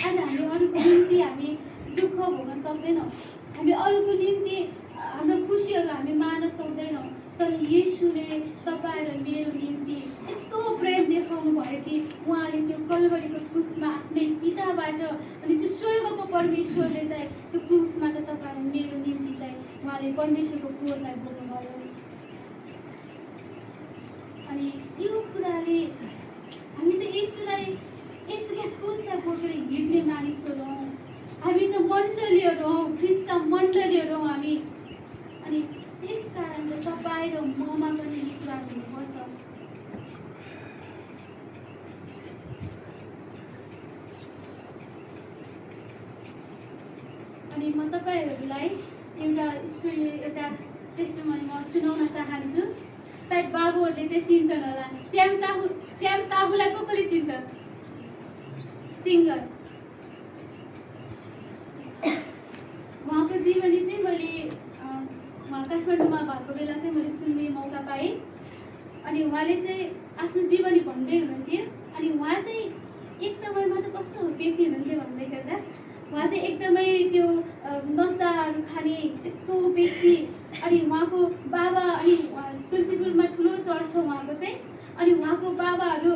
आज हामी अरूको निम्ति हामी दुःख भोग्न सक्दैनौँ, हामी अरूको निम्ति हाम्रो खुसीहरू हामी मार्न सक्दैनौँ। तर येशूले तपाईँ र मेरो निम्ति यस्तो प्रेम देखाउनु भयो कि उहाँले त्यो कल्वरीको क्रुसमा आफ्नै पिताबाट अनि त्यो स्वर्गको परमेश्वरले चाहिँ त्यो क्रुसमा चाहिँ तपाईँ र मेरो निम्ति चाहिँ उहाँले परमेश्वरको क्रोधलाई बोक्नुभयो। अनि यो कुराले हामी त येशूको क्रुसलाई बोकेर हिँड्ने मानिसहरू हौँ, हामी त मण्डलीहरू हौँ, ख्रिस्टका मण्डलीहरू हौँ हामी। अनि त्यस कारण चाहिँ तपाईँ र ममा पनि यो कुराहरू हुनुपर्छ। अनि म तपाईँहरूलाई एउटा टेस्टिमोनी म सुनाउन चाहन्छु। सायद बाबुहरूले चाहिँ चिन्छन् होला, श्याम साहुलाई कसले चिन्छ? सिङ्गर। उहाँको जीवनी चाहिँ मैले उहाँ काठमाडौँमा भएको बेला चाहिँ मैले सुन्ने मौका पाएँ। अनि उहाँले चाहिँ आफ्नो जीवनी भन्दै हुनुहुन्थ्यो। अनि उहाँ चाहिँ एक समयमा चाहिँ कस्तो व्यक्ति हुनुहुन्थ्यो भन्दैखेरि उहाँ चाहिँ एकदमै त्यो नसाहरू खाने यस्तो व्यक्ति। अनि उहाँको बाबा अनि तुलसीपुरमा ठुलो चर्च छ उहाँको चाहिँ। अनि उहाँको बाबाहरू